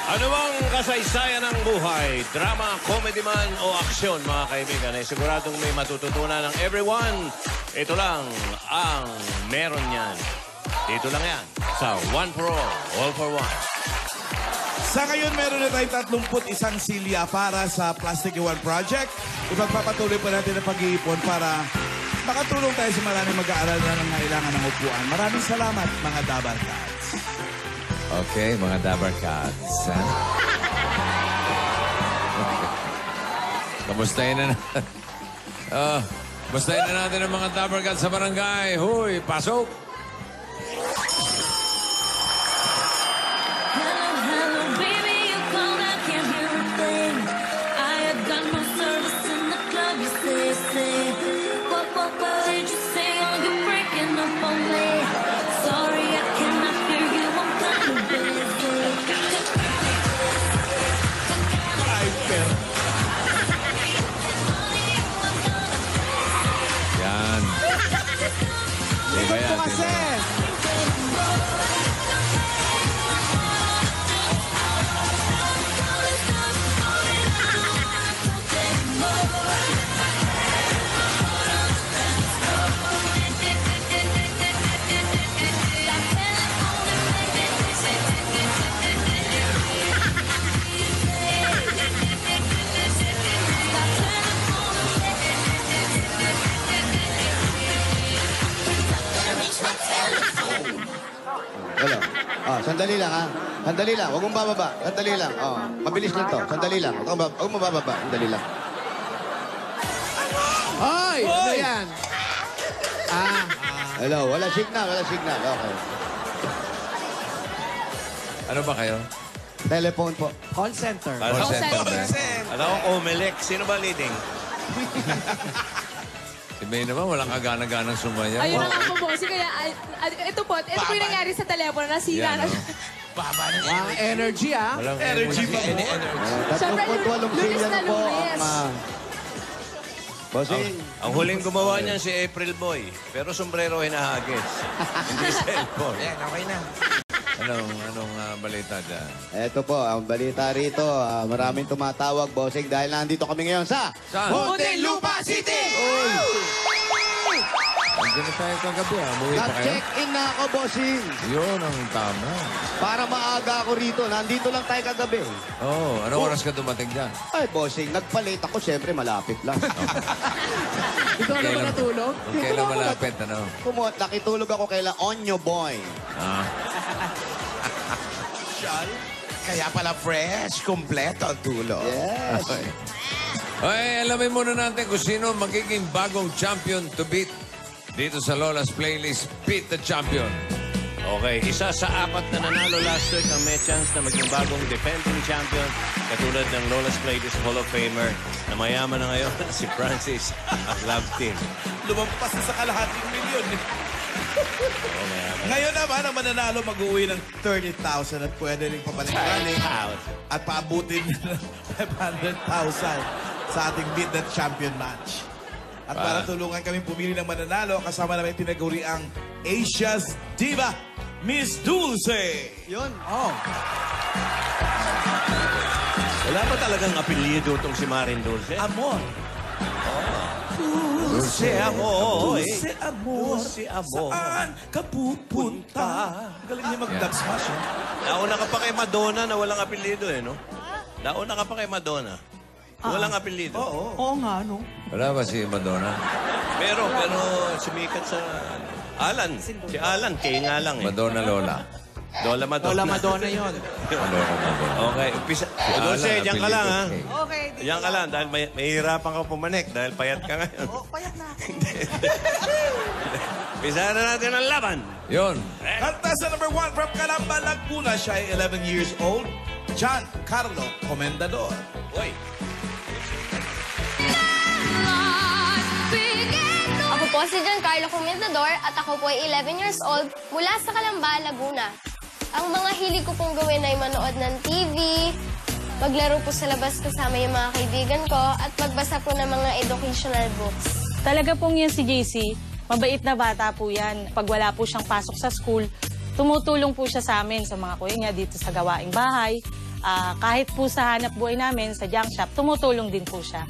Ano bang kasaysayan ng buhay? Drama, comedy man o aksyon, mga kaibigan? Ay siguradong may matututunan ng everyone. Ito lang ang meron yan. Dito lang yan sa One for All for One. Sa ngayon, meron na tayong 31 silya para sa Plastic One Project. Ipagpapatuloy pa natin ang pag-iipon para makatulong tayo sa maraming mag-aaral na nangailangan ng upuan. Maraming salamat, mga Dabar Cats. Okay, mga Dabar Cats. Kamustahin na natin. Kamustahin na natin ang mga Dabar Cats sa barangay. Huy, pasok! Yan. Ikot po kasi! Hello. Sandali lang, ha? Sandali lang. Huwag mong bababa. Sandali lang. Mabilis lang to. Sandali lang. Huwag mong bababa. Sandali lang. Hoy! Ano yan? Hello. Wala signal. Wala signal. Okay. Ano ba kayo? Telephone po. Call center. Call center ba? Alam ko, Omelec. Sino ba leading? Si May naman, walang kagana-ganang sumaya. Ayun na nga po, bossy. Kaya, ito po yung nangyari sa telepono. Nasira na. Ang energy, ah. Walang Energy pa po. Siyempre, 3.8 lunes silya na na po lunes. ang Bossing. Ang huling gumawa niyan si April Boy. Pero sombrero hinahagis. Hindi cellphone. Yan, okay na. Anong balita dyan? Ito po, ang balita rito. Maraming tumatawag, Bossing, dahil nandito kami ngayon sa Saan? Muntinlupa City! Andiyan na tayo kagabi, ha? Umuwi pa kayo? Nag-check-in na ako, Bossing. Yun ang tama. Para maaga ako rito. Nandito lang tayo kagabi. Anong oras ka dumating dyan? Ay, Bossing, nagpalit ako. Siyempre, malapit lang. Ikaw na ba natulog? Kung kailan malapit, ano? Nakitulog ako kaila Onyo Boy. Kaya pala fresh, kompleto ang tulog. Yes. Okay, alamin muna natin kung sino magiging bagong champion to beat dito sa Lola's Playlist, Beat the Champion. Okay, isa sa 4 na nanalo last week ang may chance na maging bagong defending champion katulad ng Lola's Playlist Hall of Famer na mayaman na ngayon si Francis at Love Team. Lumampas na sa kalahating milyon. Ngayon naman, ang mananalo mag-uwi ng 30,000 at pwede rin pabalik-balik at paabutin ng 500,000 sa ating Beat the Champion match. At para tulungan kami pumili ng mananalo, kasama namin tinaguri ang Asia's Diva, Miss Dulce. Yun. Wala ba talagang apelyido itong si Marin Dulce? Amor. Dulce Amor. Dulce Amor. Dulce Amor. Saan ka pupunta? Galing niya mag-dub smash, eh. Nauna ka pa kay Madonna na walang apelyido eh, no? Nauna ka pa kay Madonna. Walang apelyido. Oo nga, no? Wala ba si Madonna? Pero sumikat sa Alan. Si Alan, kay nga lang eh. Madonna Lola. Lola Madonna. Lola Madonna yun. Lola Madonna. Okay, umpisa. Alan, Dulce, diyan ka lang ha. apelyido. Okay. Diyan ka lang dahil mahihirapan ka pumanik dahil payat ka ngayon. Payat na ako. Umpisa na natin ang laban. Yun. Kanta sa number 1 from Calamba, Laguna. Siya ay 11 years old. John Carlo Comendador. Uy. Ako po si Giancarlo Comendador at ako po ay 11 years old mula sa Calamba, Laguna. Ang mga hilig ko pong gawin ay manood ng TV, maglaro po sa labas kasama yung mga kaibigan ko, at magbasa po ng mga educational books. Talaga pong yan si JC, mabait na bata po yan. Pag wala po siyang pasok sa school, tumutulong po siya sa amin, sa mga kuya niya dito sa gawaing bahay. Kahit po sa hanap buhay namin, sa junk shop, tumutulong din po siya.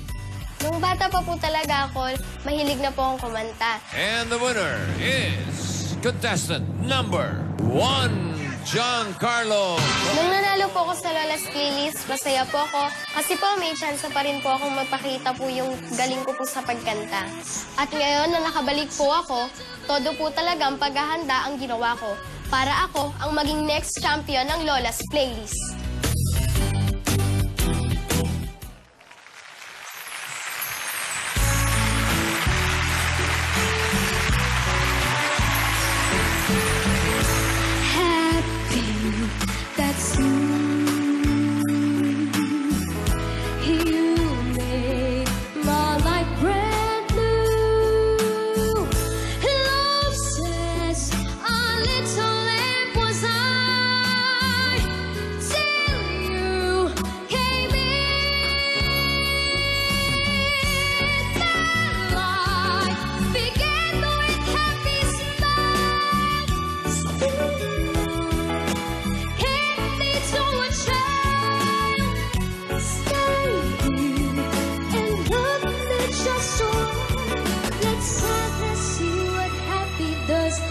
Nung bata pa po talaga ako, mahilig na po akong kumanta. And the winner is contestant number 1, John Carlo. Nung nanalo po ako sa Lola's Playlist, masaya po ako kasi po may chance pa rin po akong magpakita po yung galing ko po sa pagkanta. At ngayon na nakabalik po ako, todo po talagang paghahanda ang ginawa ko para ako ang maging next champion ng Lola's Playlist.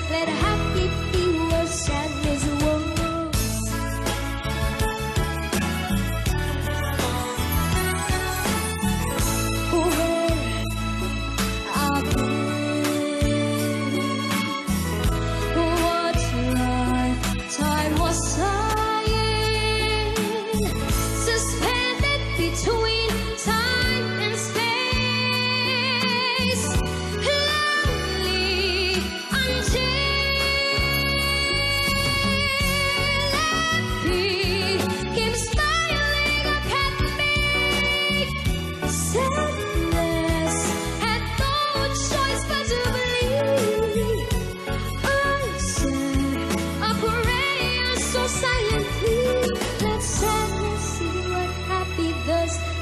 Let happy be what sadness was. Where I've been, what lifetime was sighing, suspended between time and space, lonely until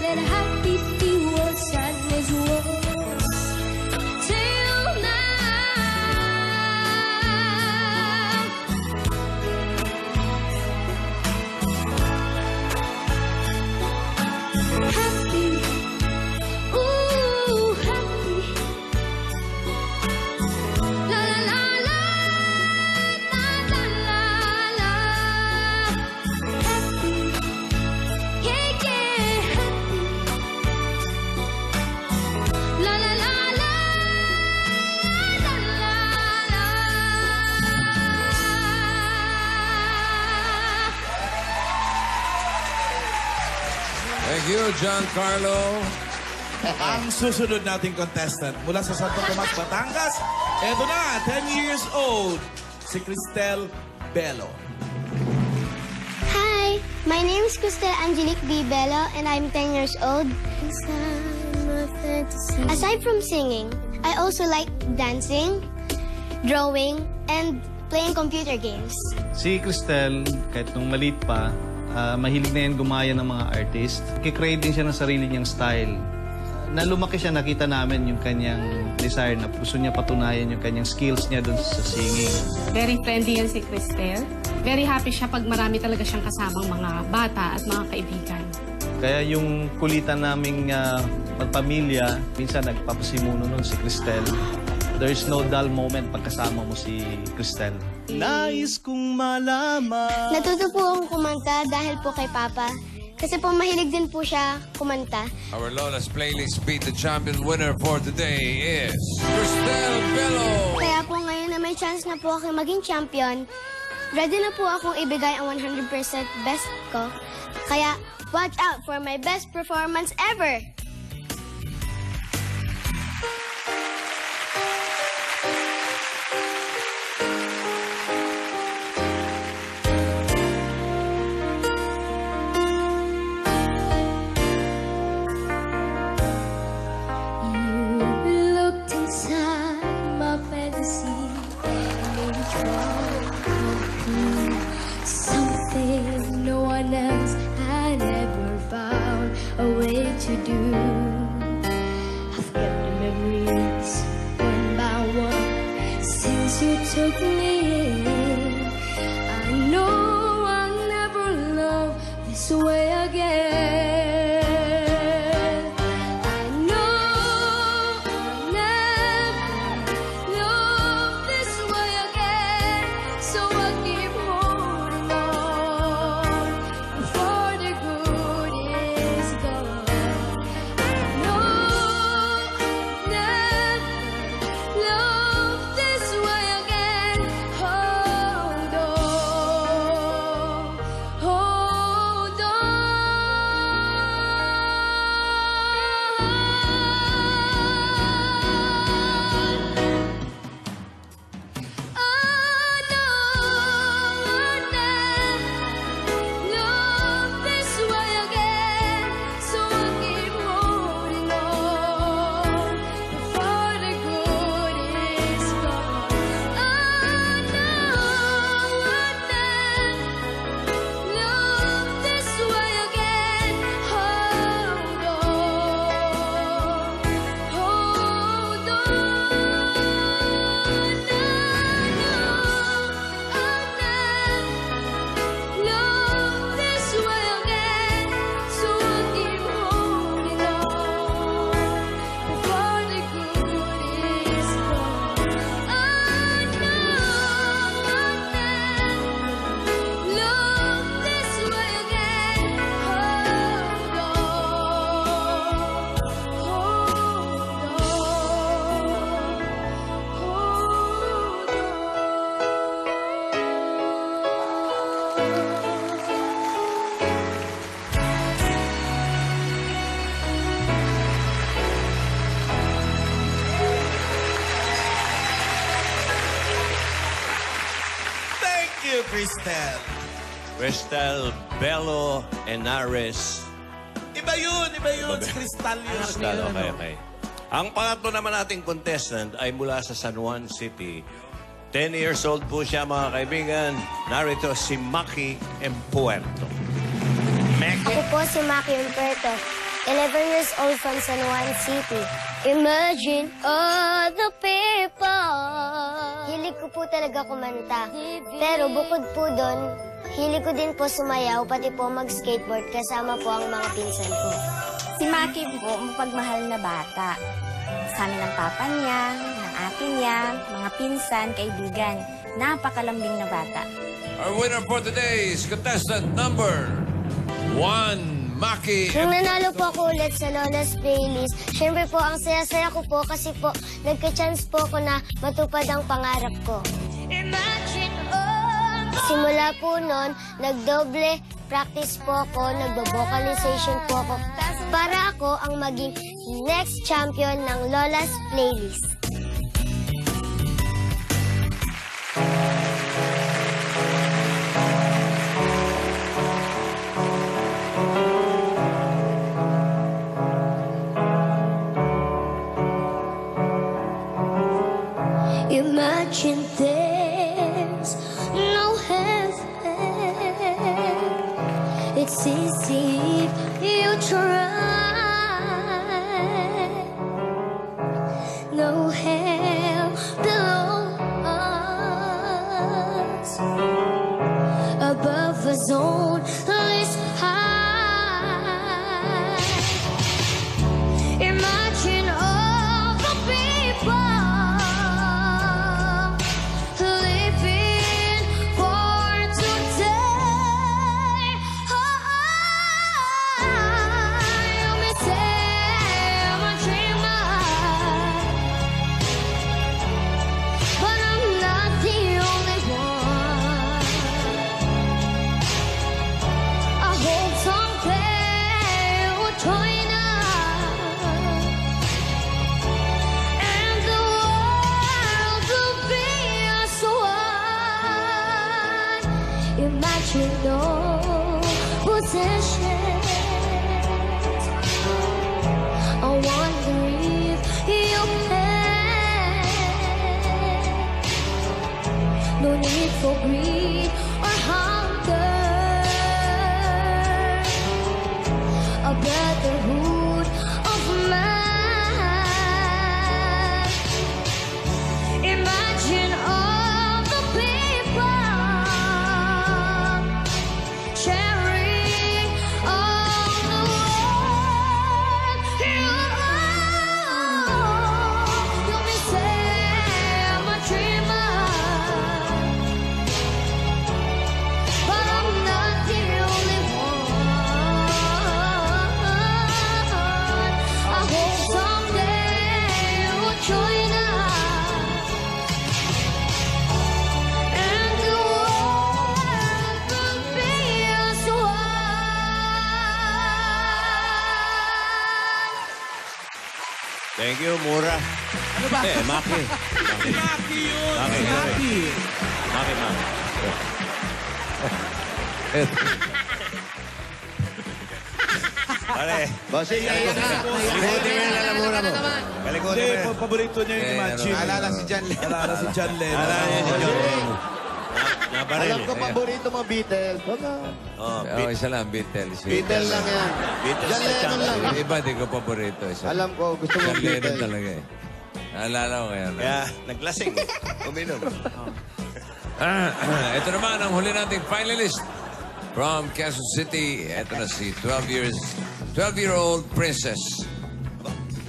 let happy be what sadness was. Till now, happy, ooh, happy. La la la la, la la la la, happy, yeah yeah. La la la la, la la la. Thank you, John Carlo. Ang susunod nating contestant mula sa Santo Tomas, Batangas. Eto na, 10 years old, si Cristel Bello. Hi, my name is Cristel Angelique B. Bello and I'm 10 years old. Aside from singing, I also like dancing, drawing, and playing computer games. Si Cristel, kahit nung maliit pa, mahilig na yan gumaya ng mga artist. Kikreate din siya ng sarili niyang style. Na lumaki siya, nakita namin yung kanyang desire na gusto niya patunayan yung kanyang skills niya dun sa singing. Very friendly yan si Cristel. Very happy siya pag marami talaga siyang kasamang mga bata at mga kaibigan. Kaya yung kulitan naming pagpamilya, minsan nagpapasimuno nun si Cristel. There's no dull moment pagkasama mo si Cristel. Nais kong malaman. Natuto po akong kumanta dahil po kay Papa. Kasi po mahilig din po siya kumanta. Our Lola's Playlist Beat the Champion winner for today is Cristel Bello. Kaya po ngayon na may chance na po ako maging champion, ready na po akong ibigay ang 100% best ko. Kaya watch out for my best performance ever! A way to do. I've kept the memories one by one since you took me in. I know I'll never love this way. Cristel. Cristel Bello Henares. Iba yun. Si Cristal yun. Cristal, okay. Ang pangatlo naman nating contestant ay mula sa San Juan City. 10 years old po siya, mga kaibigan. Narito si Maki Empuerto. Ako po si Maki Umberto, 11 years old from San Juan City. Imagine all the people. Hilig ko po talaga kumanta. Pero bukod po doon, hilig ko din po sumayaw, pati po mag-skateboard kasama po ang mga pinsan ko. Si Maki po, mapagmahal na bata. Sa amin ng papa niya, ng ate niya, mga pinsan, kaibigan. Napakalambing na bata. Our winner for today is contestant number 1, Maki. Nung nanalo po ako ulit sa Lola's Playlist, syempre po ang saya-saya ko po kasi po nagka-chance po ako na matupad ang pangarap ko. Simula po noon, nagdoble practice po ako, nagbo-vocalization po ako para ako ang maging next champion ng Lola's Playlist. Imagine there's no heaven. It's easy if you try. No hell below us. Above the zone is high. Imagine all the people no possessions. I wonder if you can. No need for greed or hunger. A brotherhood of man. Imagine all the people sharing all the world. You may say I'm a dreamer, but I'm not the only one. I hope someday you'll join us, and the world will be as one. Thank you, Mura. Ano ba? Maki. Maki yun. Maki. Pare. Bossing, ayan na. Kalikutin mo yung lalamura mo. Kalikutin Hindi, mo. paborito niya yung Imagine. Alala si John Lennon. Alala si John Lennon. Alala niya si John Lennon. Nabaril. Alam ko, paborito mo, Beatles. Oh, isa lang, Beatles. Beatles lang yan. Beatles John na Lennon lang. Yung iba, di ko paborito. Isa. Alam ko, gusto mo John Lennon Beatles. talaga eh. Naalala ko kaya. Kaya naglasing. Uminom. Ito naman ang huli nating finalist from Quezon City. Ito na si 12-year-old Princess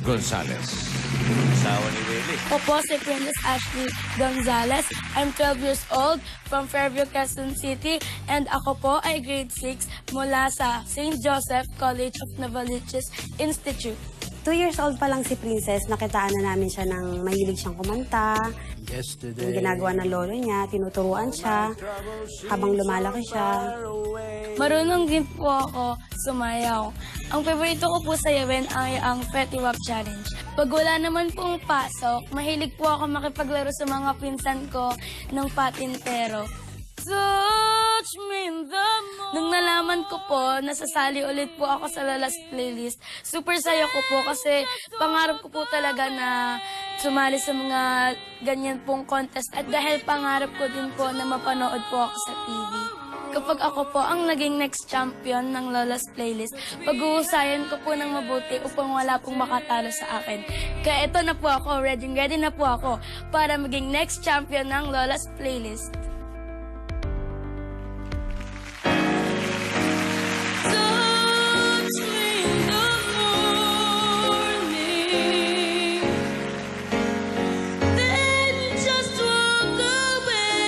Gonzalez. Asawa ni Willie. Opo, si Princess Ashley Gonzalez. I'm 12 years old from Fairview, Quezon City. And ako po ay grade 6 mula sa St. Joseph College of Novaliches Institute. 2 years old pa lang si Princess, nakitaan na namin siya ng mahilig siyang kumanta. Yung ginagawa ng lolo niya, tinuturuan siya habang lumalaki siya. Marunong din po ako sumayaw. Ang favorito ko po sayawin ay ang Fetty Wap Challenge. Pag wala naman pong pasok, mahilig po ako makipaglaro sa mga pinsan ko ng patintero. So touch me in the moon. Nung nalaman ko po, nasasali ulit po ako sa Lola's Playlist. Super saya ko po kasi pangarap ko po talaga na sumali sa mga ganyan pong contest. At dahil pangarap ko din po na mapanood po ako sa TV. Kapag ako po ang naging next champion ng Lola's Playlist, pag-uusayan ko po ng mabuti upang wala pong makatalo sa akin. Kaya ito na po ako, ready na po ako para maging next champion ng Lola's Playlist. Touch me in the morning, then just walk away.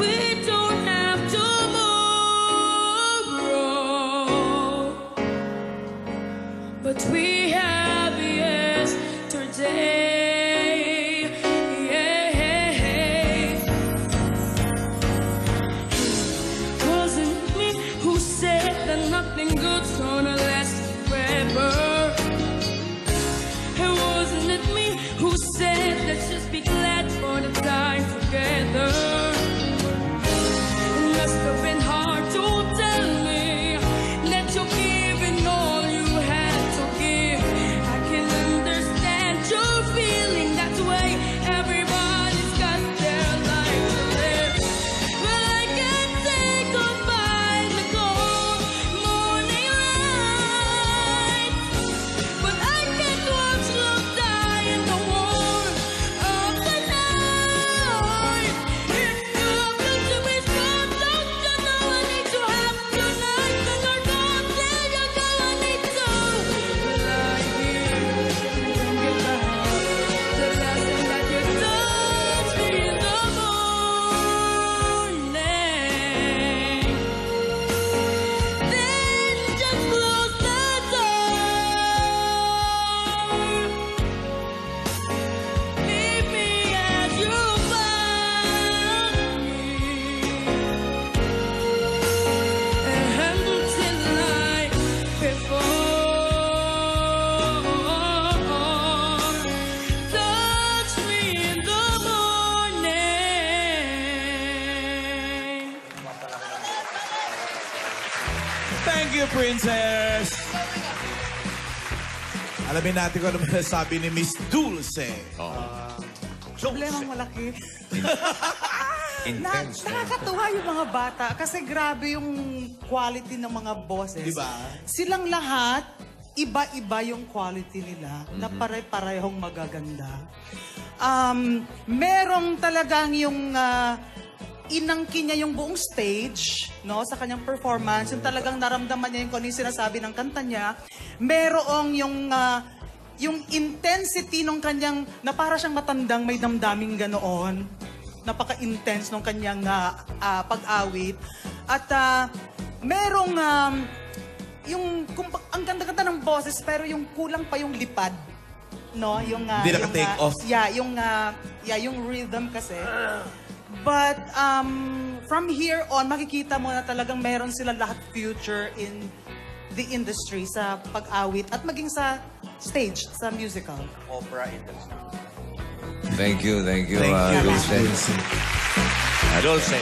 We don't have tomorrow, but we have yesterday. Wasn't me who said that nothing good's gonna last forever. And wasn't it me who said let's just be glad for the time together. It must have been hard to tell me that you're giving all you had to give. I can understand you're feeling that way. Everybody's got their life to live. Well, I can't say goodbye to cold morning light, but I can't watch love die in the warmth of the night. If you love to be strong, don't you know I need to have tonight? When you're gone, then you go, I need to lie here and get back. The last thing that you touch me in the morning, then just close the door. Leave me as you found me, and until like before, touch me in the morning. Thank you, Princess! Alamin natin kung ano ba sabi ni Miss Dulce. Problemang malaki. Intense. Nakakatuwa yung mga bata kasi grabe yung quality ng mga boses. Diba? Silang lahat, iba-iba yung quality nila na pare-parehong magaganda. Merong talagang yung inangkin niya yung buong stage, no, sa kanyang performance, yung talagang naramdaman niya yung kung ano yung sinasabi ng kanta niya. Merong yung intensity ng kanyang, na para siyang matandang may damdaming ganoon. Napaka-intense ng kanyang pag-awit. At merong, ang ganda-ganda ng boses, pero yung kulang pa yung lipad. No? Yung, Hindi naka-take off. Yung rhythm kasi. But from here on, makikita mo na talagang meron sila lahat future in the industry sa pag-awit at maging sa stage, sa musical. Opera industry. Thank you, Dulce. Dulce.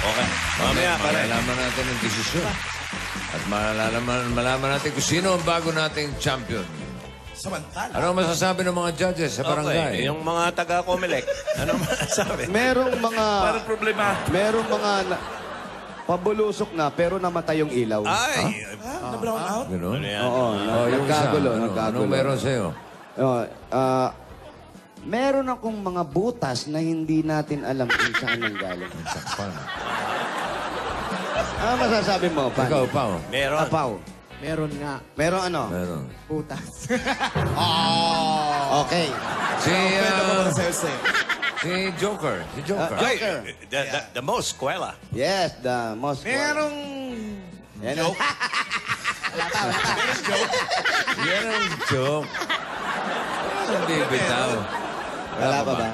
Okay. Mamaya pa rin. Malalaman natin ang desisyon. At malalaman natin kung sino ang bago nating champion. Samantala. Ano masasabi ng mga judges sa barangay? Okay. Yung mga taga-Comelec. Ano masasabi? Merong mga... Parang problema. Merong mga pabulusok na pero namatay yung ilaw. Ay! Na-brown out? Gano'n? Oo, yung isa. nagkagulo. Anong meron sa'yo? Meron akong mga butas na hindi natin alam kung saan ang galing. Ano masasabi mo, Pan? Ikaw, Pao. Meron. Pao. Meron nga. Meron ano? Meron. Putas. Okay. Si Joker. Si Joker. Joker. The most eskwela. Yes, the most... Merong... Yan joke. Yan ang joke. Hindi bitaw. Wala pa ba?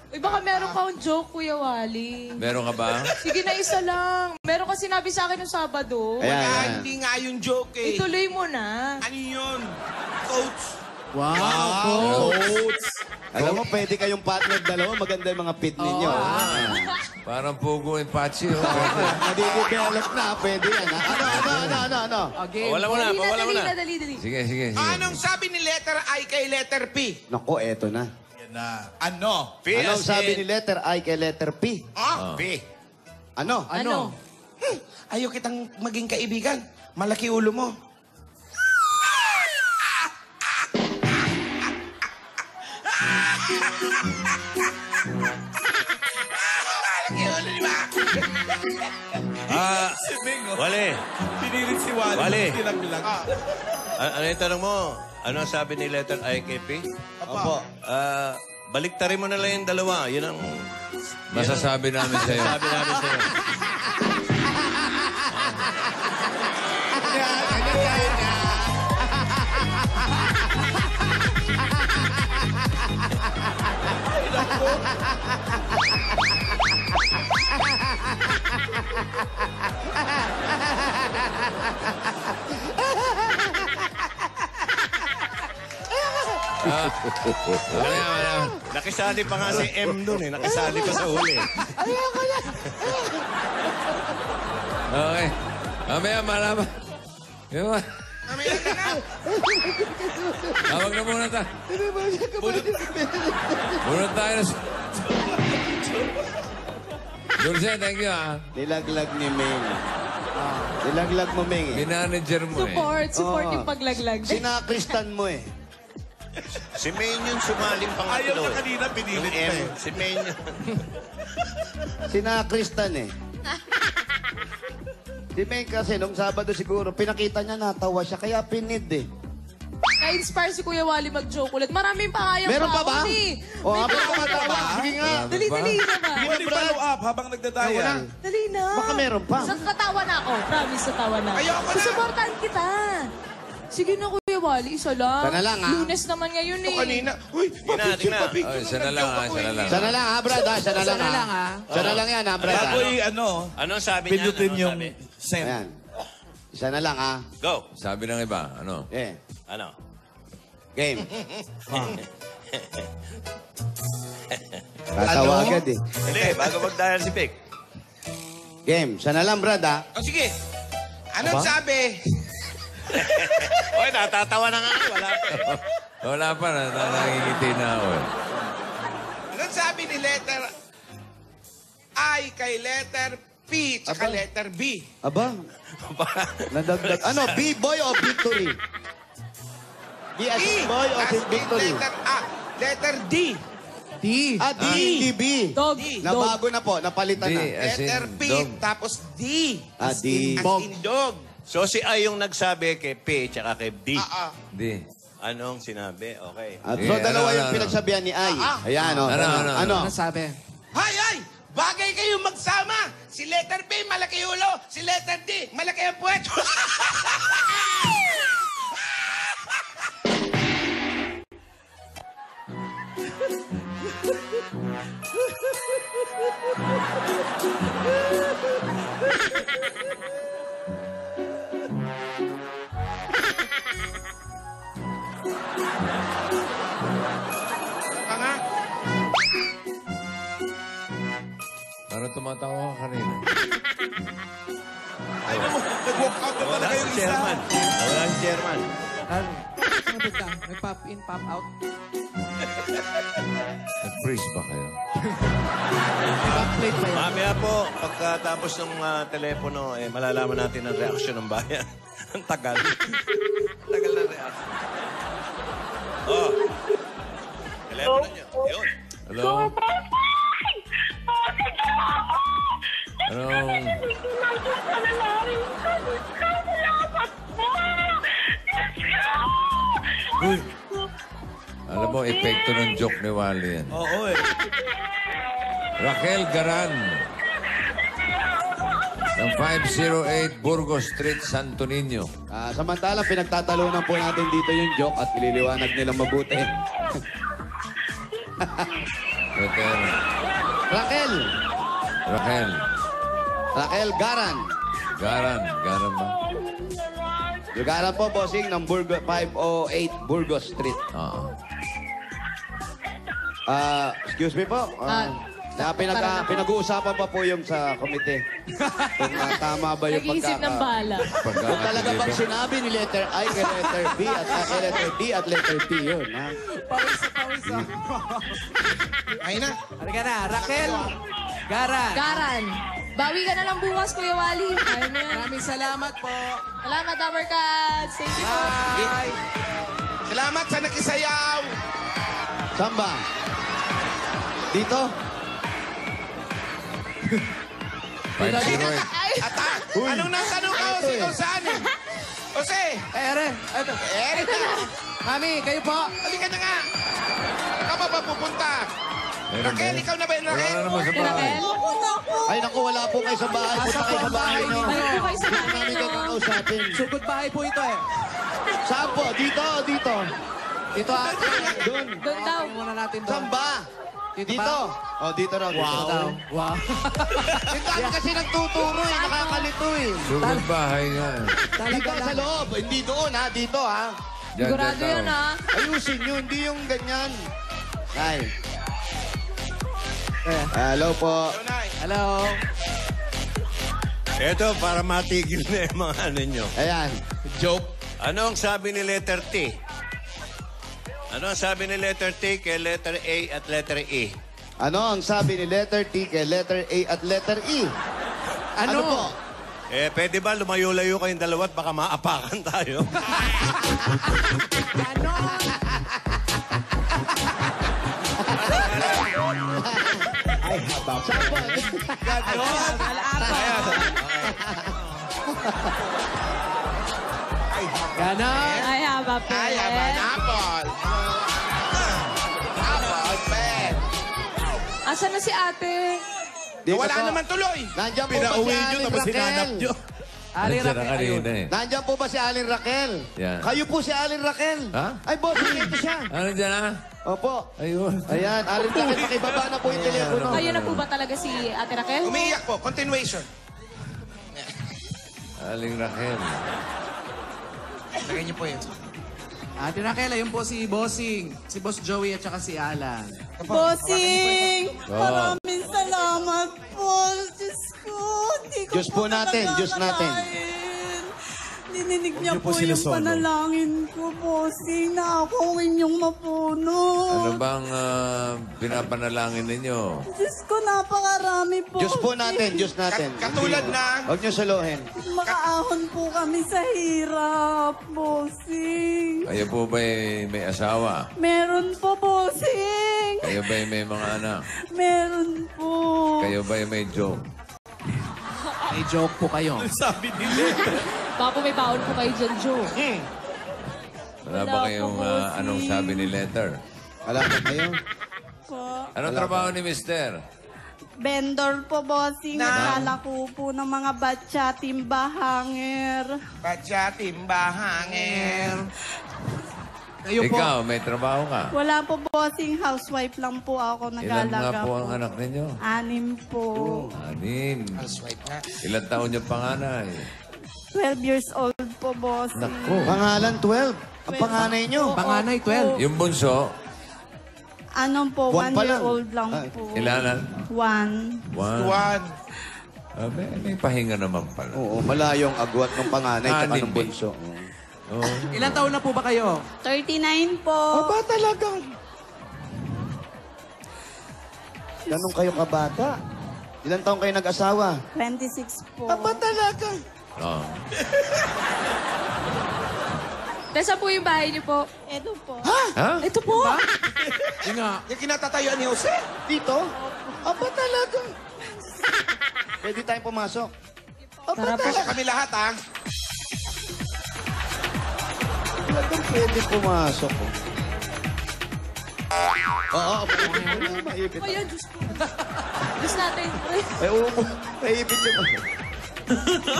Uy, baka meron kang joke, Kuya Wally. Meron ka ba? Sige na, isa lang. Meron ka sinabi sa akin nung Sabado. Ayan. Hindi nga yung joke eh. Ituloy mo na. Ano yun? Coach. Wow! Coach! Alam mo, pwede kayong partner dalawa. Maganda yung mga fit ninyo. Parang Pugo and Pachi. Oh. Nadidevelop na. Pwede yan. Ano? Wala mo na, wala mo na. Dali. Sige. Anong sabi ni letter I kay letter P? Nako, eto na. Yan na. Ano? P Anong as sabi in- ni letter I kay letter P? P. Ano? Ayaw kitang maging kaibigan. Malaki ulo mo. Malaki ulo, di ba? Si Bing, oh. Wale. Pinilit si Wally. Wally. Tinaglag. Ano yung tanong mo? Ano sabi ni letter I kay P? Opo. Baliktarin mo na lang yung dalawa. Yun ang... Masasabi namin sa'yo. Sabi namin sa'yo. Nakisali pa nga si M dun eh. Nakisali pa sa huli. Okay. Mamaya, malaman. Yung Tawag na muna tayo. Bunot tayo na... Dulce, thank you, ha. Nilaglag ni Ming. Nilaglag mo, Ming. Minanager mo, Support yung paglaglag. Sinakristan mo, eh. Si Maine yun sumaling pangatlo. Ayaw na kanina, pinilit Yung pa M, eh. si Maine yun. Sinakristan, eh. Si Ming kasi, nung Sabado siguro, pinakita niya, natawa siya, kaya pinid, eh. Na-inspire si Kuya Wally mag-joke ulit. Maraming pa kayang Meron pa ba? eh. O, May habang pa- kumatawa, sige nga. Dali na ba? Hindi follow up habang nagdadaya. Dali na. Baka meron pa. Sa katawa na ako. Promise, tatawa na. Ayoko na. Susuportahan kita. Sige na, Kuya Wally. Isa lang. Sana lang, ha? Lunes naman ngayon eh. Kanina. Uy, Tingnan. Oy, sana lang, ha. Sana lang. Sana lang, ha, Brad, ha? Sana lang, ha? Sana lang yan, ha, Brad, ha? Bago Anong sabi niya? pindutin Anong yung sabi? send. Ayan. Isa na lang, ha? Go. Sabi ng iba, ano? Eh, Ano? game. Tatawa agad, eh. Hindi, bago mag-dial si Vic. Game. Sana lang, Brad, ha? O sige. Anong sabi? Oy, natatawa na nga. Wala pa eh. Wala pa, nangingiti na ako, eh. Anong sabi ni letter I kay letter P tsaka Aba. letter B? Aba, nadagdag. Ano, B-boy o victory? B as in boy o As in victory? letter D. Ah, D, hindi B. Dog. Nabago na po, napalitan na. D, as in Letter P, dog. tapos D. Ah, D. As in dog. So si I yung nagsabi kay P tsaka kay D. Di. Anong sinabi? Okay. Ah, so, dalawa yung pinagsabihan ni Ay. Ayan, o. Ano? Hay, hay! Bagay kayong magsama! Si letter B, malaki ulo. Si letter D, malaki ang puwet. Tanga. Parang tumatawa ka kanina. Ay, nag-walk out na Wala talaga si yung isa. chairman. Wala si chairman. Sumunod ka. May pop in, pop out. Nag-freeze ba kayo? Plate ba yan? Mamaya po, pagkatapos ng telepono, malalaman natin ang reaksyon ng bayan. Ang tagal. Tagal na reaksyon. Oh. Telepono niyo. Yun. Hello? Anong... Uy! Alam mo, epekto ng joke ni Wally yan. Oo, eh. Raquel Garan ng 508 Burgos Street, Santo Niño. Samantalang pinagtatalunan po natin dito yung joke at ililiwanag nilang mabuti. Raquel. Raquel Garan. Garan ba? Yung Garan po, bossing, ng 508 Burgos Street. Oo. Excuse me po. Pinag-uusapan pa po yung sa komite. Kung tama ba yung Nag-iisip ng bala. Kung talaga bang sinabi ni letter I kay letter B at letter D at letter P yun, ha? Pawis. Ayun na. Halika na. Raquel. Garan. Bawi ka na lang bukas, Kuya Wally. Ayun na yan. Maraming salamat po. Salamat, Uppercuts. Thank you po. Bye. Salamat sa nakisayaw. Samba. Dito? Anong natanong ka? Sino saan eh? Jose! Ere. Eto. Erika! Mami, kayo po. Halika na nga! Saan ka ba pupunta? Raquel, ikaw na ba yun, Raquel? Wala naman sa bahay. Ay, naku, wala po kayo sa bahay. Punta kayo sa bahay nyo. Balik po kayo sa bahay Kami nyo. kakausapin. Sugod bahay po ito eh. Saan po? Dito. Dito Doon. Doon daw. Muna natin doon. Saan ba? Dito. Oh, dito raw. Wow. Wow. Ito kasi nagtuturo eh. Nakakalito eh. Sugod bahay nga. Dito sa loob. Hindi doon ha. Dito ha. Sigurado yan, ha? Ayusin nyo. Hindi yung ganyan. Ay. Hello po. Hello. Ito, para matigil na yung mga ano nyo. Ayan. Joke. Ano ang sabi ni letter T? Ano ang sabi ni letter T kay letter A at letter E? Ano ang sabi ni letter T kay letter A at letter E? Ano po? Pwede ba lumayo-layo kayong dalawa at baka maapakan tayo? Ano? Ay, habang. Saan po? Ganon. Ay, haba po. Ay, apple. Apple, pen. Asan na si ate? Wala naman tuloy. Nandiyan po ba si Pinauwi nyo, Aling tapos hinanap Raquel? nyo. Aling Nandiyan na Raquel. kanina eh. Nandiyan po ba si Aling Raquel? Yan. Kayo po si Aling Raquel. Ha? Ay, boss, ito siya. Ano dyan ah? Opo. Ayun. Ayan, Aling Raquel, pakibaba na po yung telepono. Kayo na po ba talaga si Ate Raquel? Umiiyak po. Continuation. Aling Raquel. Lagay niyo po yun. Ate Raquel, ayun po si Bossing. Si Boss Joey at saka si Alan. Bossing! Oh. Maraming salamat po. Diyos ko, hindi ko Diyos po natin, talaga Diyos natin. akalain. Dininig niya Huwag niyo po po yung sinusunog. panalangin ko, Bossing, na ako ang inyong mapuno. Ano bang pinapanalangin ninyo? Diyos ko, napakarami po. Diyos po natin, Diyos natin. Katulad na. Huwag niyo suluhin. Makaahon po kami sa hirap, Bossing. Kayo po ba may asawa? Meron po, Bossing. Kayo ba may mga anak? Meron po. Kayo ba may joke? May joke po kayo. Sabi nila. Baka po may baon po kayo dyan, Joe. Wala ba kayong anong sabi ni letter? Wala ba kayo? Po. Anong trabaho ni Mister? Vendor po, Bossing. Naglalako po ng mga batya, timbahanger. Badya, timba, hangin. Kayo po. Ikaw, may trabaho ka? Wala po, Bossing. Housewife lang po ako. Ilan nga Nag-alaga po ang anak ninyo? 6 po. 6. Housewife na. Ilan taon niyo panganay? 12 years old po, Bossing. Naku. Pangalan 12. Ang panganay nyo. Panganay, 12. Yung bunso, Ano po, 1 One pa year lang. old lang po. ilanan? 1. One. May pahinga naman pala. Oo, malayong agwat ng panganay at Anim ng eh. bunso. Oh. Ilan taon na po ba kayo? 39 po. Aba talagang. Ganun kayo kabata. Ilan taong kayo nag-asawa? 26 po. Aba talaga. Oh. Tesa po yung bahay niyo po. Ito po. Ha? Ito po. Yun nga. Yung kinatatayuan ni Jose. Dito? Aba talaga. Pwede tayong pumasok. Aba talaga. Kami lahat, ha? Talagang pwede pumasok. Oo, maipit. Ayan, Diyos ko. Diyos natin. Ay, oo, maipit yung...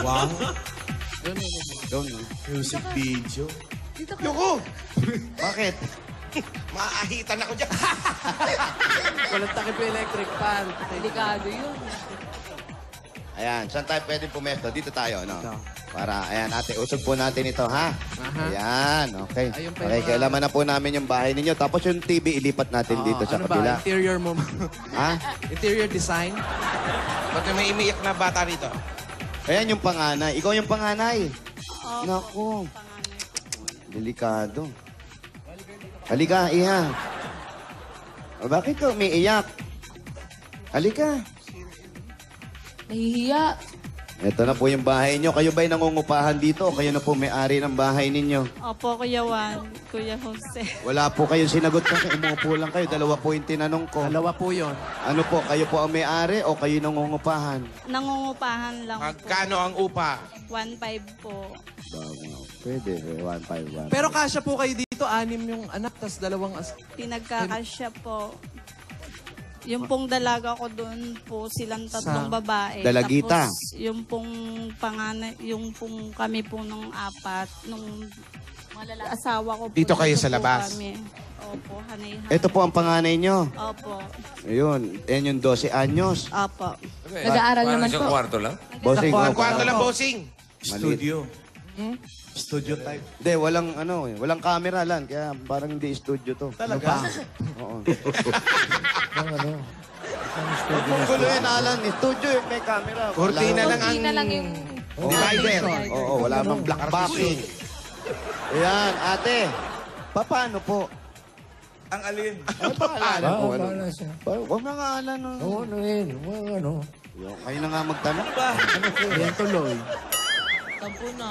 Wow. Doon. Music video. Dito ka. Yuko! Bakit? Maahitan ako dyan. Walang takip yung electric fan. Delikado yun. Ayan, saan tayo pwede pumesto? Dito tayo, no? Ito. Para, ayan, ate, usog po natin ito, ha? Ayan, okay. Ayun pa yung Okay, mga- kailaman na po namin yung bahay ninyo. Tapos yung TV, ilipat natin dito sa ano kabila. ba? Interior mo. Ha? Interior design? Ba't may umiiyak na bata rito? Ayan yung panganay. Ikaw yung panganay. Naku. Delikado. Halika, iha. O, bakit ka umiiyak? Halika. Nahihiya. Ito na po yung bahay nyo. Kayo ba'y nangungupahan dito o kayo na po may-ari ng bahay ninyo? Opo, Kuya Juan, Kuya Jose. Wala po kayong sinagot kasi umupo lang kayo. Dalawa po yung tinanong ko. Dalawa po yun. Ano po, kayo po ang may-ari o kayo nangungupahan? Nangungupahan lang Magkano ang upa? 1.5 po. Pwede, 151. Pero kasya po kayo dito, 6 yung anak, tas 2 Pinagkakasya po. Yung pong dalaga ko doon po, silang tatlong Sa- babae. Dalagita? Tapos yung pong panganay, yung pong kami po nung apat, nung asawa ko po. Dito kayo dito sa po labas? kami. Opo, hanay-hanay. Ito po ang panganay nyo. Opo. Ayun, yan yung 12 anyos. Opo. Nag-aaral Parang naman isang po. kwarto lang? Bossing, Kwarto lang, bossing. Studio. Studio type. Hindi, walang ano, walang camera lang. Kaya parang hindi studio to. Talaga? Oo. Ano? Kung gulo yan, Alan, studio yung may camera. Cortina lang ang... Cortina lang yung... Divider. Oo, wala mang black backing. Ayan, ate. Paano po? Ang alin? Ano pangalan po? Ano? Bahala siya. Huwag na nga alan. Oo, ano yun? Ano? Kayo na nga magtanong. Yan tuloy. Tampo na.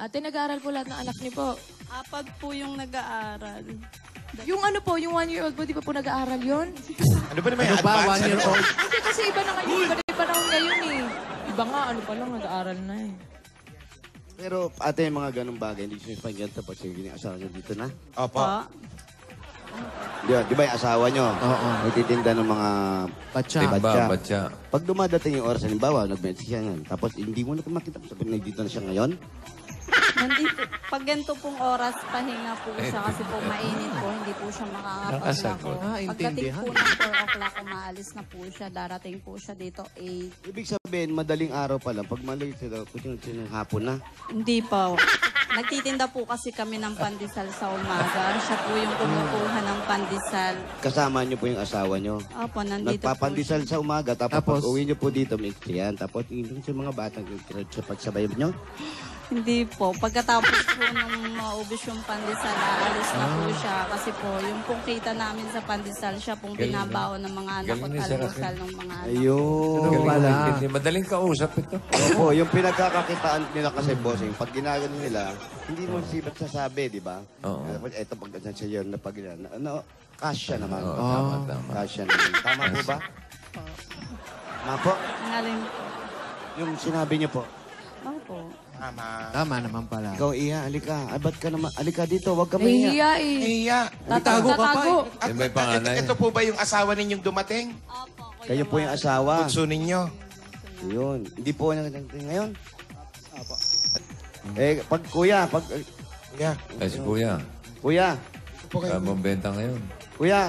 Ate, nag-aaral po lahat ng anak niyo po. Apat po yung nag-aaral. Yung ano po, yung 1-year-old po, di ba po nag-aaral yun? Ano ba naman Ano yung ba, advance? 1 year old? Hindi, kasi iba na ngayon. Iba na yung panahon ngayon eh. Iba nga, ano pa lang, nag-aaral na eh. Pero ate, yung mga ganong bagay, hindi siya pagyan tapos yung asawa niyo dito na. Opo. Di ba yung asawa niyo? Oo. Nagtitinda ng mga Batya. Batya. Pag dumadating yung oras, halimbawa, nag-message siya yan. Tapos hindi mo na makita. Sabi, nandito na siya ngayon. Nandito, pag ganito pong oras, pahinga po siya kasi po mainit po, hindi po siya makakapaglako. Nakasagot. Pagdating intindihan. po ng 4 o'clock, umaalis na po siya. Darating po siya dito 8. Ibig sabihin, madaling araw pa lang. Pag mali sila, kuting hapon na. Hindi po. Nagtitinda po kasi kami ng pandesal sa umaga. Siya po yung kumukuha ng pandesal. Kasama niyo po yung asawa niyo. Opo, nandito po Nagpapandesal sa umaga, tapos, Tapos? pag uwi niyo po dito, mix yan. Tapos yung sa mga batang sa pagsabay niyo. Hindi po. Pagkatapos po nung maubos yung pandesal, aalis na po siya. Kasi po, yung pong kita namin sa pandesal, siya pong Galing, binabaw ng mga anak Galing at ni Sir almusal ng mga anak. Ayun. Galing. Madaling kausap ito. Opo, yung pinagkakakitaan nila kasi, bossing, pag ginagano nila, hindi mo sibat sasabi, di ba? Oo. Tapos eto, pag sa iyo, na pag ano, kasya naman. Oo, tama. Kasya naman. Tama po ba? Tama po? Ang galing po. Yung sinabi niyo po. Opo. Tama naman pala. Ikaw, Iha, alika. Ba't ka naman? Alika dito, huwag ka mahiya. Nahihiya eh. Iya. Tatago ka pa Tatago. eh. Yan ba yung panganay? Ito po ba yung asawa ninyong dumating? Kayo po yung asawa. Bunso ninyo. Yun. Hindi po ngayon. Pag kuya, Yeah. Ay, si Kuya. kuya, Kamang benta ngayon. kuya,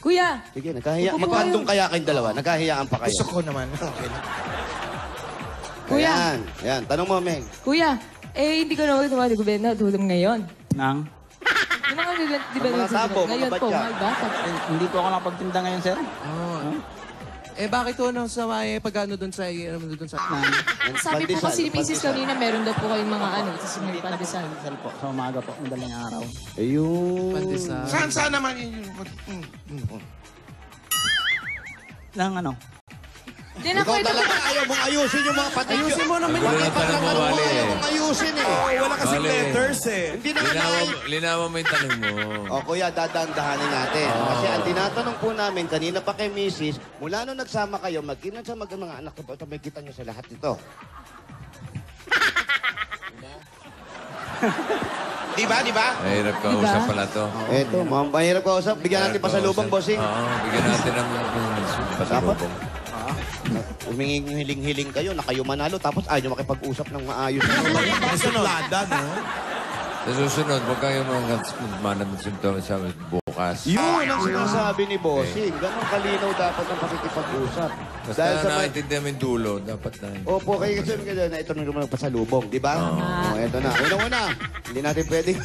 Kuya! sige, nagkahiya. Upo po Magkandong kaya kayong dalawa? Nagkahiyaan pa kayo? Gusto ko naman. Okay lang. Kuya! Ayan, ayan. Tanong mo, Meg. Kuya! Eh, hindi ko naman tumatagbenta tulong ngayon. Nang? Yung mga di ba Mga tabo, mga ngayon po, batya. mga bata. Hindi po ako nakapagtinda ngayon, sir. Eh, bakit po ano sa pag-ano doon sa... Ano doon sa... Sabi po kasi ni Mrs. kanina, meron daw po kayong mga ano, tapos may pandesal. Pandesal po, sa umaga po, madaling araw. Ayun. Pandesal. Saan naman yun? Nang ano? Hindi na Ikaw talaga, ayaw mong ayusin yung mga patid. Ayusin mo naman yung Bakit pag tanong mo, naman mo, Wally, ayaw eh. mong ayusin eh. Wala kasing Bale. letters eh. Hindi naman Linawan mo yung tanong mo. O kuya, dadandahanin natin. Kasi ang tinatanong po namin, kanina pa kay Mrs., mula nung nagsama kayo, magkinan sa mga anak ko, ito may kita nyo sa lahat ito. Di ba? Mahirap kausap pala to. Eto, mahirap ko usap. Bigyan natin pa sa lubang, bossing. Oo, bigyan natin ng pasalubong. Humingi hiling-hiling kayo na kayo manalo, tapos ayaw makipag-usap ng maayos. Suplada, no? Sa susunod, huwag kayo mga manang simptomas sa buhok. bukas. Yun ang sinasabi ni Bossing. Ganun kalinaw dapat ang pakikipag-usap. Basta nakaintindihan mo yung dulo, dapat na. Opo, kayo kasi na ito naman nagpasalubong, di ba? Ito na. Una-una, hindi natin pwedeng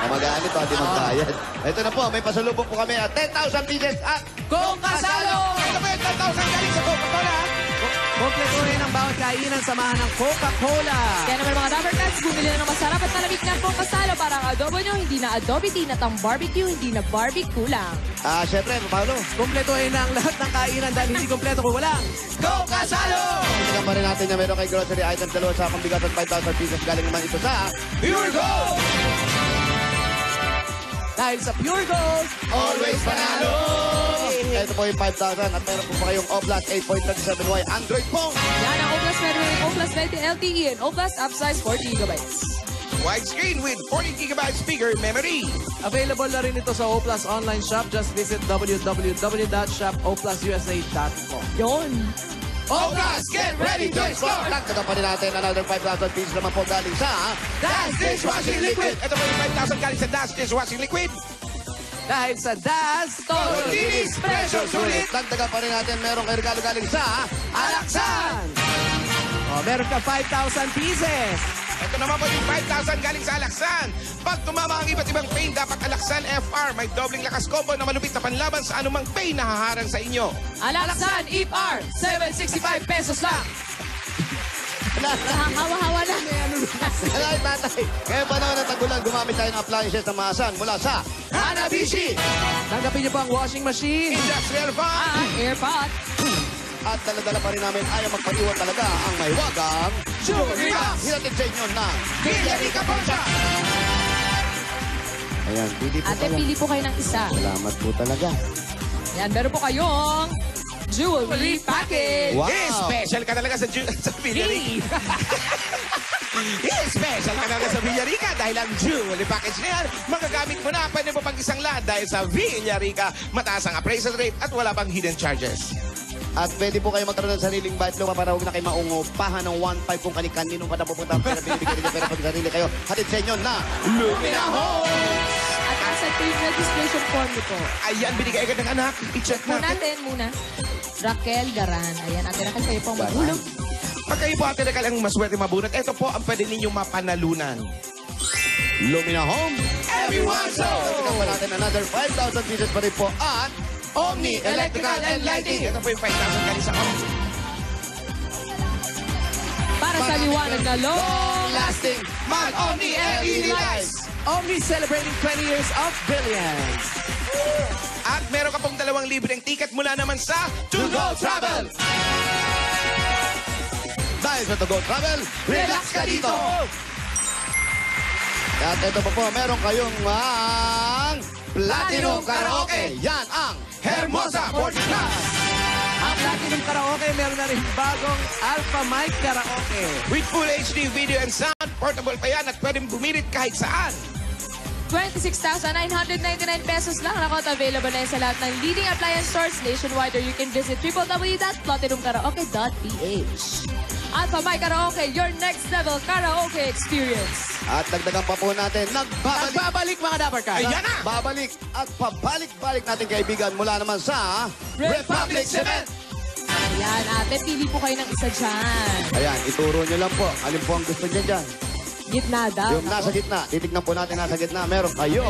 mag-aanit o hindi magbayad. Ito na po, may pasalubong po kami at 10,000 pieces at Kung kasalo! Ito ba yung 10,000 galing sa Coca-Cola? Kompletuhin ang bawat kainan samahan ng Coca-Cola. Kaya naman mga Dapper Cats, bumili na ng masarap at malamig na pong kasalo para ang adobo nyo, hindi na adobe, tinatang barbecue, hindi na barbecue lang. syempre, Paolo. Kompletuhin ang lahat ng kainan dahil hindi kompleto kung walang Coca-Salo! Tingnan pa rin natin na meron kay grocery items dalawa sa pambigat at 5,000 pieces galing naman ito sa Pure Gold! Dahil sa Pure Gold, always panalo! Ito po yung 5,000 at meron po pa kayong Oblast 8.37Y Android phone. Yan ang Oblast Memory, Oblast 20 LTE, and Oblast Upsize 40 GB. Widescreen with 40 gigabyte speaker memory. available na rin ito sa Oplas online shop. Just visit www.shopoplususa.com. Yun! Oplas, get ready to explore! Dagdagan pa rin natin another 5,000 pieces naman po galing sa Dash Dishwashing Liquid! Ito po yung 5,000 galing sa Dash Dishwashing Liquid. Dahil sa Das Totili's Precious Sulit! Dagdagan pa rin natin merong regalo galing sa Alaksan! meron ka 5,000 pieces. Ito naman po yung 5,000 galing sa Alaksan. Pag tumama ang iba't ibang pain, dapat Alaksan FR. May dobling lakas combo na malupit na panlaban sa anumang pain na haharang sa inyo. Alaksan FR, 765 pesos lang. Hawa-hawa na. Alright, tatay. Kaya panahon ng tagulan, gumamit tayo ng appliances na maasan mula sa Hanabishi! Tanggapin niyo po ang washing machine, Industrial Fan, Airpot. at dala-dala pa rin namin ayaw magpaliwan talaga ang may wagang Jewelry Box! hinatid sa inyo na Villarica Poncha! Ayan, pili po Ate, kayo. pili po kayo ng isa. Salamat po talaga. Yan, meron po kayong jewelry package. Wow! Special ka talaga sa Villarica. Special ka talaga sa Villarica dahil ang jewelry package na yan, magagamit mo na, pwede mo pang isang lahat dahil sa Villarica, mataas ang appraisal rate at wala pang hidden charges. At pwede po kayo magkaroon ng sariling bite loan para huwag na kayo maungupahan ng 1.5 kung kanino pa na pupunta ang pera, binibigyan nila pera pag sarili kayo. Hatid sa inyo na Lumina Homes! At aside po yung registration form nito. Ayan, binigay agad ng anak. I-check Po natin muna. Raquel Garan. Ayan, Ate Raquel, kayo po ang magulong. Pag kayo po Ate Raquel ang maswerte mabunot, ito po ang pwede ninyong mapanalunan. Lumina Home. Everyone so! Dagdagan pa natin another 5,000 pieces pa rin po at Omni Electrical and Lighting. Ito po yung 5,000 galing sa Omni. Para sa liwanag na Lasting Mag-Omni LED Lights. Omni celebrating 20 years of brilliance. At meron ka pong 2 libreng ticket mula naman sa To Go Travel. dahil sa To Go Travel, Relax ka dito! At ito pa po, meron kayong Platinum Karaoke. Yan ang Hermosa 40 Plus. Ang Platinum Karaoke, meron na rin bagong Alpha Mic Karaoke. With full HD video and sound, portable pa yan at pwedeng bumirit kahit saan. 26,999 pesos lang. Nakot available na yan sa lahat ng leading appliance stores nationwide, or you can visit www.platinumkaraoke.ph. Alpha My Karaoke, your next level karaoke experience. At dagdagan pa po natin, Nagbabalik mga Dapper Cats. Ayan na! babalik at pabalik-balik natin kaibigan mula naman sa Republic Cement. Ayan, ate, pili po kayo ng isa dyan. Ayan, ituro nyo lang po. Alin po ang gusto nyo dyan? Gitna daw. Yung nasa gitna. Titignan po natin nasa gitna. Meron kayo.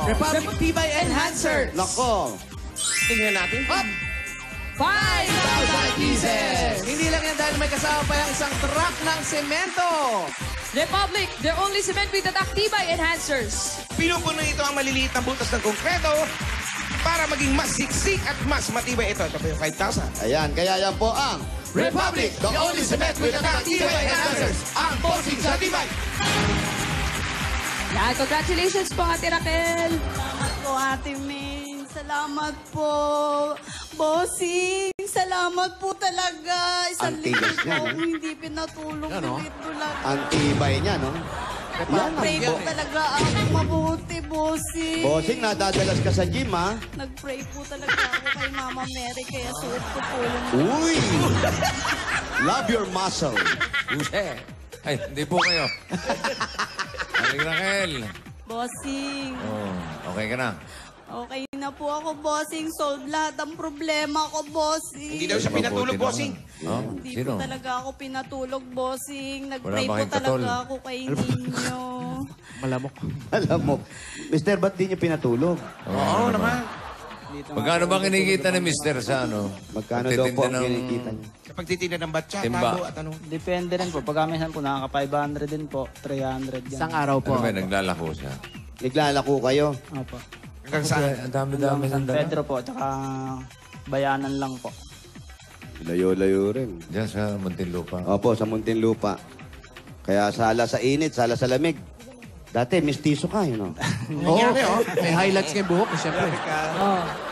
Republic Tibay Enhancer. Nako. Tingnan natin. Up! 5,000 pieces! Hindi lang yan dahil may kasama pa yung isang truck ng semento. Republic, the only cement with the Tibay Enhancers. Pinupuno ito ang maliliit na butas ng konkreto para maging mas siksik at mas matibay ito. Ito po yung 5,000. Ayan, kaya yan po ang Republic, the only cement with the Tibay Enhancers. Ang bossing sa tibay. Yan, congratulations po, Ate Raquel. Salamat po, Ate May. Salamat po. Bossing, salamat po talaga. Isang Ang tigas linggo niya, po no? akong hindi pinatulong. Yan, no? Dito lang. ang tibay niya, no? Nag-pray po talaga ako mabuti, bossing. Bossing, nadadalas ka sa gym, ha? Nag-pray po talaga ako kay Mama Mary, kaya suot ko po yung... Uy! Love your muscle. Ay, hindi po kayo. Aling Raquel. Bossing. Oh, okay ka na? Okay na po ako, bossing. Solve lahat ang problema ko, bossing. Hindi daw siya pinatulog, bossing. Oh, Hindi sino? po talaga ako pinatulog, bossing. Nag-pray Wala ba po kayong katol? talaga ako kay ninyo. Malamok. Malamok. Mister, ba't di niyo pinatulog? Oo naman. Magkano ba kinikita ni Mister sa ano? Magkano daw po ang Pagtitinda ng- kinikita niyo? Kapag titinda ng batsa, Timba. tago at ano. Depende rin po. Pagka minsan po, nakaka-500 din po. 300 yan. Isang araw po. Ano ba, naglalako siya? Naglalako kayo? Opo. Hanggang saan? Ang dami-dami San ng dala. Pedro po, tsaka Bayanan lang po. Layo-layo rin. Diyan sa Muntinlupa. Opo, sa Muntinlupa. Kaya sala sa init, sala sa lamig. Dati, mistiso ka, yun, no? Nangyari, oh. May highlights kay buhok, siyempre.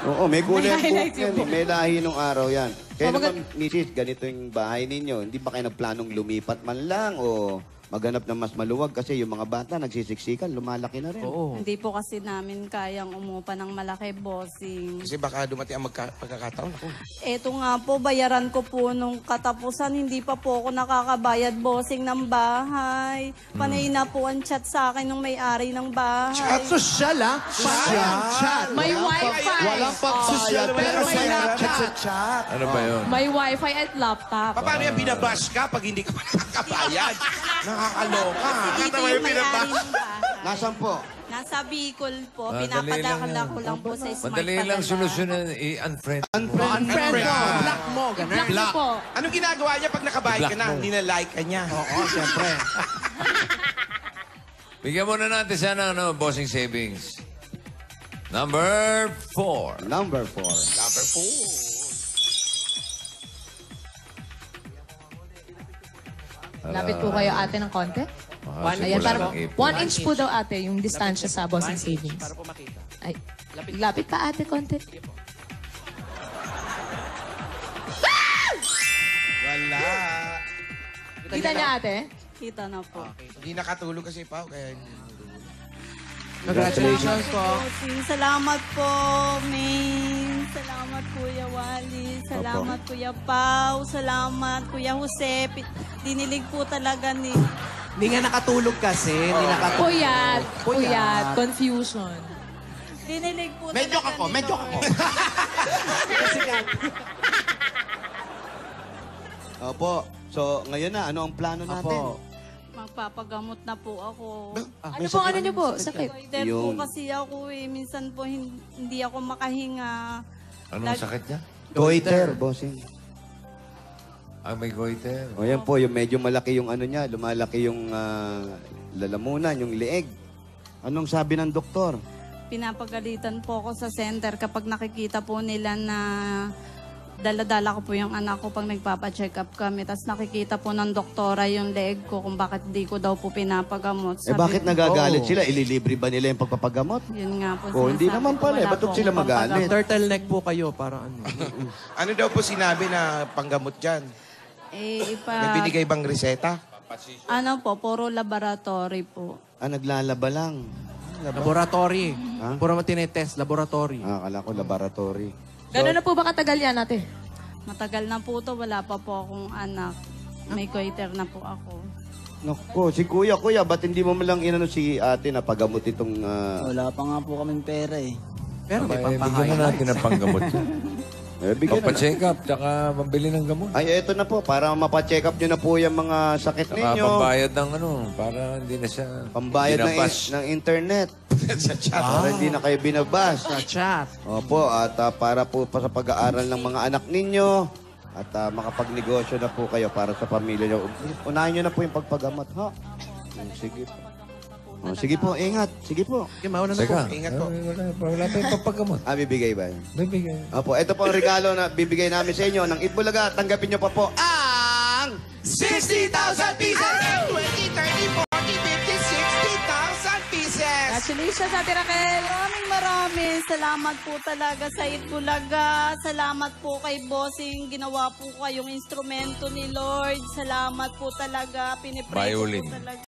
Oo, may kulay May ang buhok highlights yung yan. buhok. May lahi nung araw yan. Kaya Oh, naman, misis, ganito yung bahay ninyo. Hindi ba kayo nagplanong lumipat man lang o maganap ng mas maluwag? Kasi yung mga bata nagsisiksikan, lumalaki na rin. Hindi po kasi namin kayang umupa ng malaki, bossing. Kasi baka dumating ang pagkakataon. Ako. Eto nga po, bayaran ko po nung katapusan. Hindi pa po ako nakakabayad, bossing, ng bahay. Panay na po ang chat sa akin ng may-ari ng bahay. Chat social, ha? Chat. May wifi. Walang pagbayad, pero may laptop. sa chat. Ano ba yun? May wifi at laptop. Paano yan binabash ka pag hindi ka pa nakakabayad? Nakakaloka. Dito yung may-ari ng bahay. Nasaan po? Nasa Bicol po. Madali Pinapadakala lang ko lang po sa smart Madali lang padala. solusyonan. I-unfriend. Unfriend mo. Block mo, ganun. Block. Anong ginagawa niya pag nakabayad ka na? Ninalike ka niya. Oo, siyempre. Bigyan muna natin sana ano, bossing savings. Number 4. Number 4. Number 4. Lapit po kayo ate ng konti. Ayan, para 1 inch po daw ate yung distansya sa bossing savings. Para po makita. Ay, lapit pa ate konti. Wala. Kita niya ate? Kita na po. Hindi nakatulog kasi Pao, kaya hindi. Congratulations po. Bossing, salamat po, Maine. Salamat, Kuya Wally. Salamat, Kuya Pao. Salamat, Kuya Jose. Dinilig po talaga ni... Hindi nga nakatulog kasi. Hindi nakatulog. Puyat. Confusion. Dinilig po Medyo talaga ako, ni medyo Lord. ako. Opo. So, ngayon na, ano ang plano natin? Magpapagamot na po ako. Ano po ano niyo po? Sakit. Goiter po kasi ako eh. Minsan po hindi ako makahinga. Anong sakit niya? Goiter, bossing. Ah, may goiter. O yan po, yung medyo malaki yung ano niya, lumalaki yung lalamunan, yung leeg. Anong sabi ng doktor? Pinapagalitan po ako sa center kapag nakikita po nila na dala-dala ko po yung anak ko pag nagpapacheck up kami. Tapos nakikita po ng doktora yung leg ko kung bakit di ko daw po pinapagamot. Bakit nagagalit sila? Ililibre ba nila yung pagpapagamot? Yun nga po. O, hindi sinasabi naman ko, pala. wala Ba't po sila akong magalit? Turtleneck po kayo, parang ano. Ano daw po sinabi na panggamot dyan? Nagbinigay bang reseta? Ano po, puro laboratory po. Naglalaba lang. Laboratory. Ha? Puro matinetest, laboratory. Akala ko laboratory. Gano'n na po ba katagal yan ate? Matagal na po to, wala pa po akong anak. May goiter na po ako. Naku, si kuya, ba't hindi mo lang inano si ate na pagamot itong... Wala pa nga po kaming pera eh. Pero may Bigyan na natin ng panggamot. bigyan na. Pampacheck up, tsaka pambili ng gamot. Ay, eto na po, para mapacheck up nyo na po yung mga sakit Tsaka ninyo. pambayad ng ano, para hindi na siya Pambayad binabash. ng internet. Sa chat. Para hindi na kayo binabas. Sa chat. Opo, at para po pa sa pag-aaral ng mga anak ninyo. At makapagnegosyo na po kayo para sa pamilya nyo. Unahin nyo na po yung pagpagamot, ha? Sige po. Sige po, ingat. Sige po. Okay, mauna na Teka, po. Ingat po. wala pa yung papagamot. Bibigay ba yun? Bibigay. Opo, ito po ang regalo na bibigay namin sa inyo ng Itbulaga. Tanggapin nyo pa po ang 60,000 pieces! 20, 30, 40, 50, 60,000 pieces! Congratulations ate Raquel. Maraming salamat po talaga sa Itbulaga. Salamat po kay Bossing. Ginawa po kayong instrumento ni Lord. Salamat po talaga. Pinipray ko Violin. po talaga.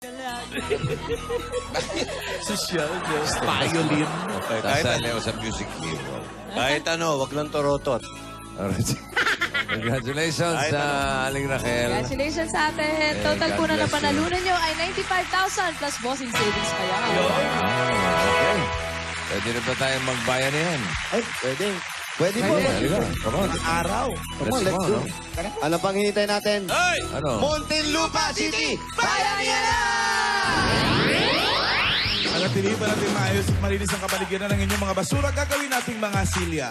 Social justice. Violin. Sasali ako sa music video. Kahit ano, wag lang torotot. Alright. Congratulations sa Aling Raquel. Congratulations sa atin. Total po na napanalunan nyo ay 95,000 plus bossing savings pa yan. Okay. Pwede na ba tayong magbayan yan? Ay, pwede. Pwede po. Come on. Araw. Come on, let's go. Ano pang hinihintay natin? Ano? Muntinlupa City! Bayanihan na! Alatiliin pa natin maayos at malinis ang kapaligiran ng inyong mga basura. Gagawin nating mga silya.